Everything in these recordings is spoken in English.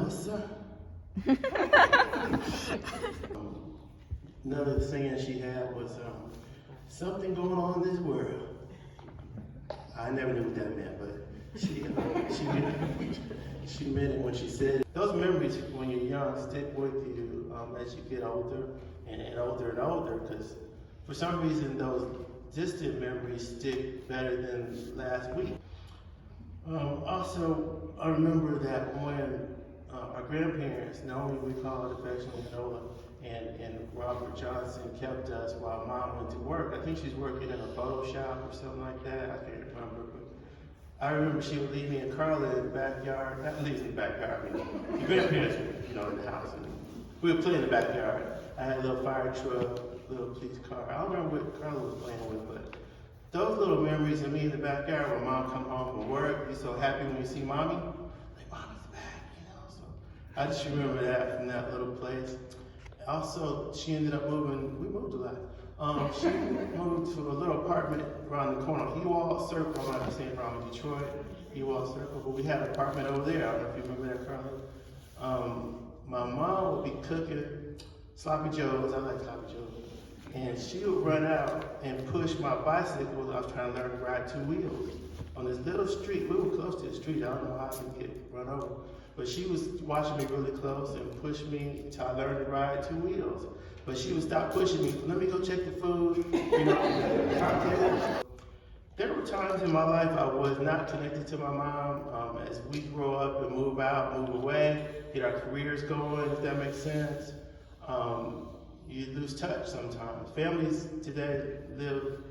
welsa. Another singing she had was something going on in this world. I never knew what that meant, but she meant it when she said it. Those memories when you're young stick with you as you get older and older and older, because for some reason those distant memories stick better than last week. Also, I remember that when our grandparents, Naomi, we call it affectionately Nola, and Robert Johnson kept us while Mom went to work. I think she's working in a photo shop or something like that. I can't remember. But I remember she would leave me and Carla in the backyard. Not leave in the backyard. I mean, the grandparents were, in the house. And we would play in the backyard. I had a little fire truck, little police car. I don't remember what Carla was playing with, but those little memories of me in the backyard when Mom come home from work, you're so happy when you see Mommy. Like, Mommy's back, So I just remember that from that little place. Also, she ended up moving, we moved a lot. She moved to a little apartment around the corner, Ewald Circle. I'm not saying from Detroit, Ewald Circle, but we had an apartment over there. I don't know if you remember that, Carla. My mom would be cooking sloppy joes. I like sloppy joes. And she would run out and push my bicycle. I was trying to learn to ride two wheels on this little street. We were close to the street. I don't know how I could get run over. But she was watching me really close and pushed me until I learned to ride two wheels. But she would stop pushing me. Let me go check the food. There were times in my life I was not connected to my mom. As we grow up and move out, move away, get our careers going, if that makes sense. You lose touch sometimes. Families today live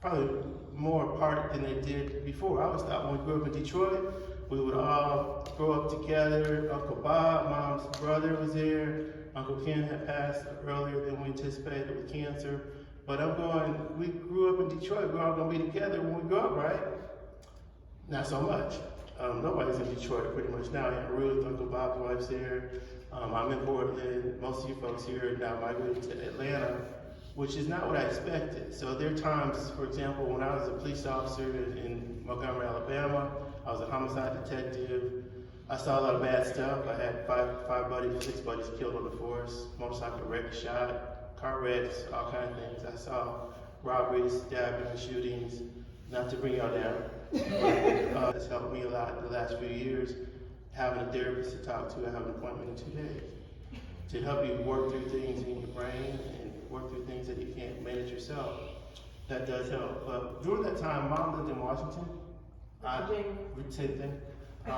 probably more apart than they did before. I always thought when we grew up in Detroit, we would all grow up together. Uncle Bob, Mom's brother, was there. Uncle Ken had passed earlier than we anticipated with cancer. But we grew up in Detroit. We're all gonna be together when we grow up, right? Not so much. Nobody's in Detroit pretty much now. Aunt Ruth, Uncle Bob's wife's there. I'm in Portland. Most of you folks here now migrated to Atlanta, which is not what I expected. So there are times, for example, when I was a police officer in Montgomery, Alabama, I was a homicide detective. I saw a lot of bad stuff. I had six buddies killed on the force, motorcycle wreck, shot, car wrecks, all kinds of things. I saw robberies, stabbings, shootings, not to bring y'all down. It's helped me a lot the last few years, having a therapist to talk to. I have an appointment in 2 days to help you work through things in your brain and work through things that you can't manage yourself. That does help. But during that time, Mom lived in Washington. Same thing. I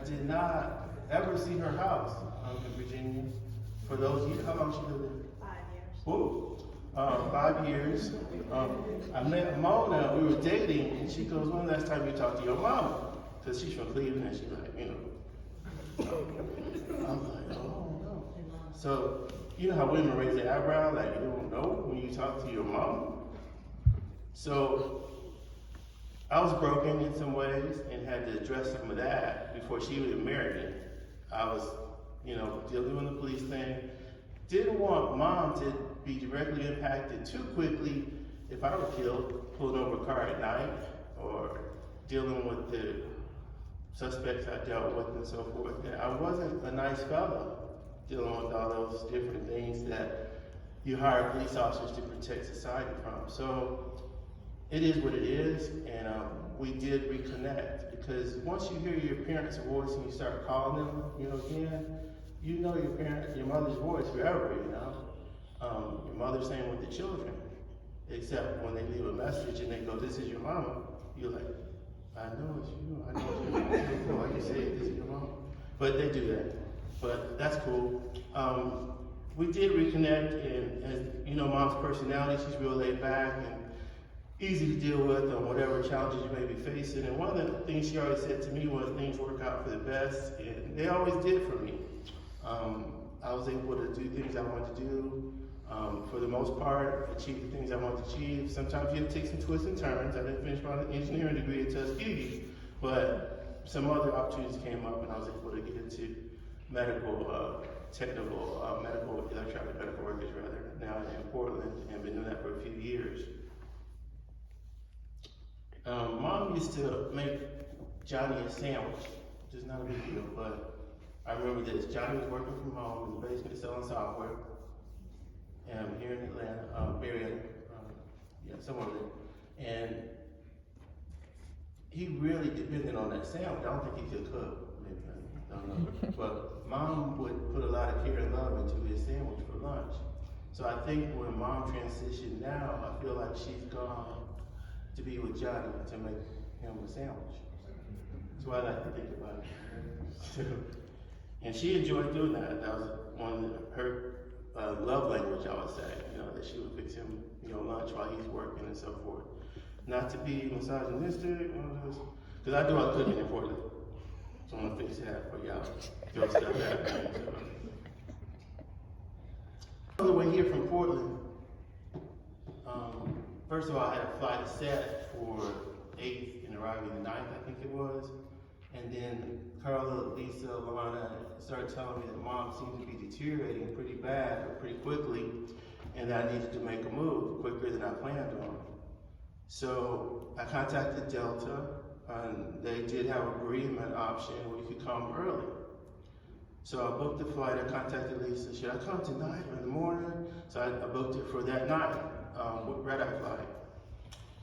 did not ever see her house in Virginia for those years. How long she lived there? 5 years. Whoa. 5 years. I met Mona, we were dating, and she goes, when the last time you talked to your mama? Because she's from Cleveland, and she's like, I'm like, oh no. So, you know how women raise their eyebrow, like you don't know when you talk to your mama? So, I was broken in some ways and had to address some of that before she even married me. I was, dealing with the police thing. Didn't want Mom to be directly impacted too quickly if I were killed, pulling over a car at night, or dealing with the suspects I dealt with and so forth. And I wasn't a nice fellow dealing with all those different things that you hire police officers to protect society from. So it is what it is, and we did reconnect, because once you hear your parents' voice and you start calling them, again, your mother's voice forever, Your mother's saying with the children, except when they leave a message and they go, this is your mama, you're like, I know it's you, I know it's you. Why you say this is your mama? But they do that, but that's cool. We did reconnect, and Mom's personality, she's real laid back and easy to deal with on whatever challenges you may be facing. And one of the things she always said to me was things work out for the best, and they always did for me. I was able to do things I wanted to do, for the most part, achieve the things I wanted to achieve. Sometimes you have to take some twists and turns. I didn't finish my engineering degree at Tuskegee, but some other opportunities came up and I was able to get into medical, electronic medical records rather, now in Portland, and been doing that for a few years. Mom used to make Johnny a sandwich, which is not a big deal, but I remember this. Johnny was working from home in the basement selling software, and here in Atlanta, Marietta, somewhere there. And he really depended on that sandwich. I don't think he could cook, maybe, I don't know. But mom would put a lot of care and love into his sandwich for lunch. So I think when mom transitioned now, I feel like she's gone to be with Johnny to make him a sandwich. That's what I like to think about it. And she enjoyed doing that. That was one of her love language, I would say, that she would fix him, lunch while he's working and so forth. Not to be misogynistic, because I do all the cooking in Portland. So I'm gonna fix that for y'all. Throw stuff at me. On the way here from Portland, first of all, I had a flight set for 8th and arriving the 9th, I think it was. And then Carla, Lisa, Lana started telling me that mom seemed to be deteriorating pretty bad or pretty quickly, and that I needed to make a move quicker than I planned on. So I contacted Delta, and they did have a bereavement option where you could come early. So I booked the flight. I contacted Lisa. Should I come tonight or in the morning? So I booked it for that night, red-eye flight.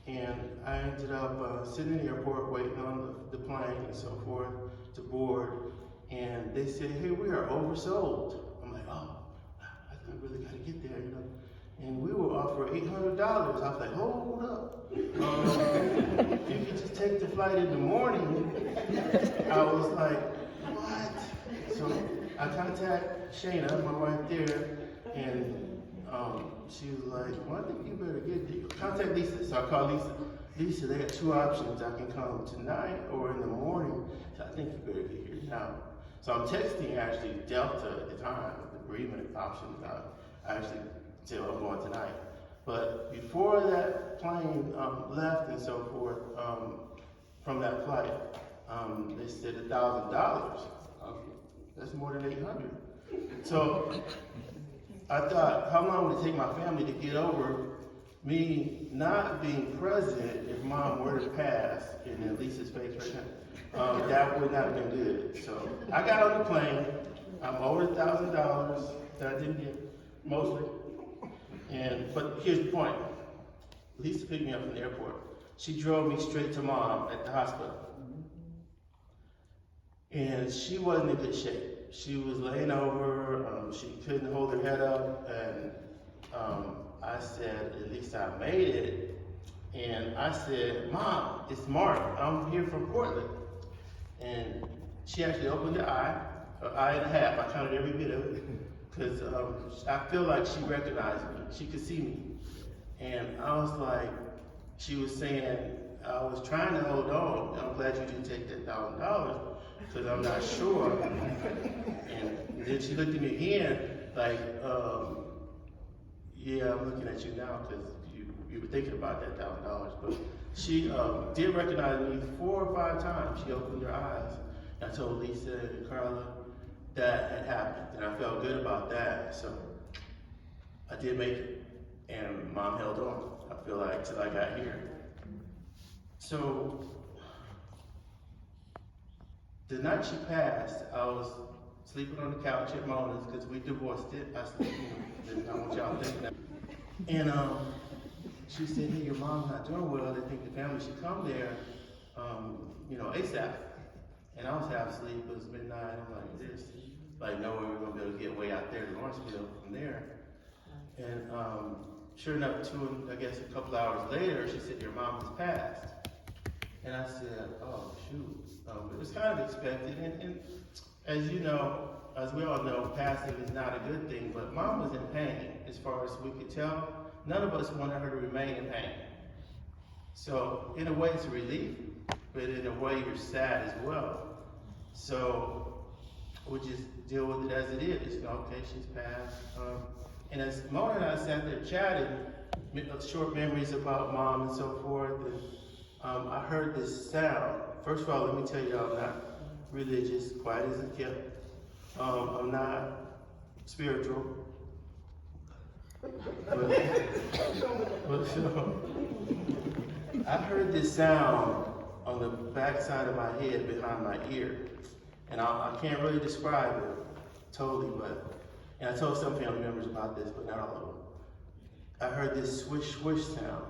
And I ended up sitting in the airport waiting on the plane and so forth to board. And they said, hey, we are oversold. I'm like, oh, I really got to get there, And we were offered $800. I was like, hold up. If you could just take the flight in the morning. I was like, what? So I contact Shayna, my wife there, and she was like, well, I think you better contact Lisa. So I called Lisa. Lisa, they got 2 options. I can come tonight or in the morning. So I think you better get here now. So I'm texting actually Delta at the time, the bereavement options. I actually said, I'm going tonight. But before that plane left and so forth from that flight, they said $1,000. That's more than 800. So I thought, how long would it take my family to get over me not being present if mom were to pass, and then Lisa's face right now? That would not have been good. So I got on the plane. I'm over $1,000 that I didn't get, mostly. But here's the point. Lisa picked me up from the airport. She drove me straight to mom at the hospital. And she wasn't in good shape. She was laying over, she couldn't hold her head up, and I said, at least I made it. And I said, Mom, it's Mark, I'm here from Portland. And she actually opened her eye, an eye and a half. I counted every bit of it, because I feel like she recognized me. She could see me. And I was like, she was saying, I was trying to hold on. I'm glad you didn't take that $1,000, because I'm not sure. And then she looked at me again, like, yeah, I'm looking at you now, because you were thinking about that $1,000. But she did recognize me 4 or 5 times. She opened her eyes. I told Lisa and Carla that had happened, and I felt good about that. So I did make it, and mom held on, I feel like, till I got here. So the night she passed, I was sleeping on the couch at Mona's, because we divorced it. I don't want y'all to think that. And she said, hey, your mom's not doing well. They think the family should come there, ASAP. And I was half asleep. It was midnight. I'm like, this, like, no way we're gonna be able to get way out there to Lawrenceville from there. And sure enough, a couple hours later, she said, your mom has passed. And I said, oh, shoot. It was kind of expected. And as you know, as we all know, passing is not a good thing, but mom was in pain, as far as we could tell. None of us wanted her to remain in pain. So in a way, it's a relief, but in a way, you're sad as well. So we just deal with it as it is. Okay, she's passed. And as Mona and I sat there chatting, short memories about mom and so forth, and I heard this sound. First of all, let me tell you, I'm not religious, quiet as a kept. I'm not spiritual. But I heard this sound on the back side of my head behind my ear. And I can't really describe it totally, and I told some family members about this, but not all of them. I heard this swish, swish sound.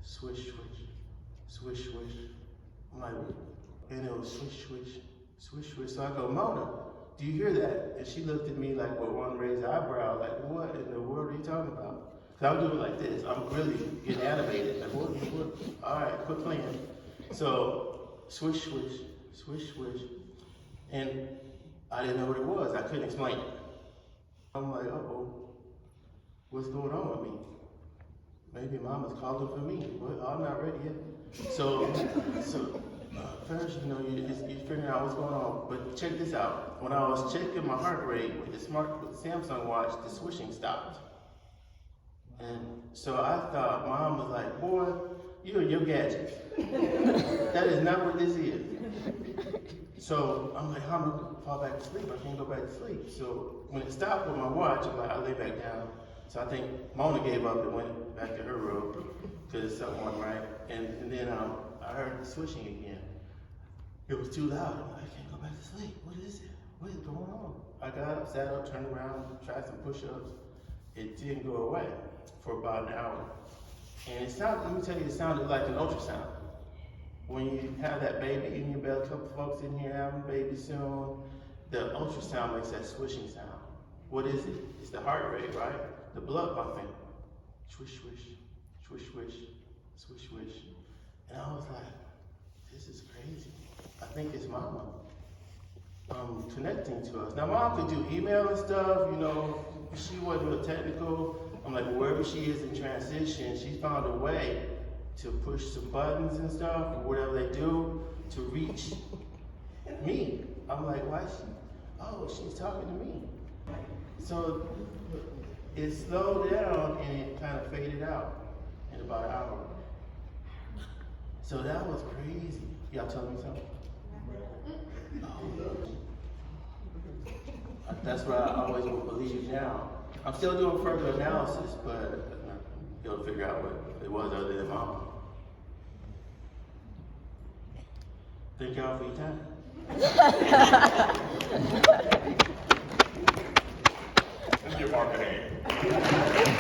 Swish, swish, swish, swish. I'm like, and it was swish, swish, swish, swish. So I go, Mona, do you hear that? And she looked at me like with one raised eyebrow, like, what in the world are you talking about? Because I'm doing like this. I'm really getting animated. Like, what? All right, quit playing. So, swish, swish, swish, swish. And I didn't know what it was. I couldn't explain it. I'm like, uh-oh, what's going on with me? Maybe mama's calling for me. Well, I'm not ready yet. So first, you're figuring out what's going on. But check this out. When I was checking my heart rate with the Samsung watch, the swishing stopped. And so I thought mom was like, boy, you and your gadgets. That is not what this is. So I'm like, I'm gonna fall back to sleep. I can't go back to sleep. So when it stopped with my watch, I'm like, I lay back down. So I think Mona gave up and went back to her room because something wasn't right. And then I heard the swishing again. It was too loud. I'm like, I can't go back to sleep. What is it? What is going on? I got up, sat up, turned around, tried some push-ups. It didn't go away for about an hour. And let me tell you, it sounded like an ultrasound. When you have that baby in your belly, a couple folks in here having a baby soon, the ultrasound makes that swishing sound. What is it? It's the heart rate, right? The blood pumping. Swish, swish, swish, swish, swish, swish. And I was like, this is crazy. I think it's mama connecting to us. Now, mom could do email and stuff, she wasn't real technical. I'm like, wherever she is in transition, she found a way to push some buttons and stuff, or whatever they do, to reach me. I'm like, why is she? Oh, she's talking to me. So it slowed down and it kind of faded out in about an hour. So that was crazy. Y'all tell me something? Oh, that's why I always will believe now. I'm still doing further analysis, but you'll figure out what it was other than mama. Thank y'all for your time. Let's give Mark a hand.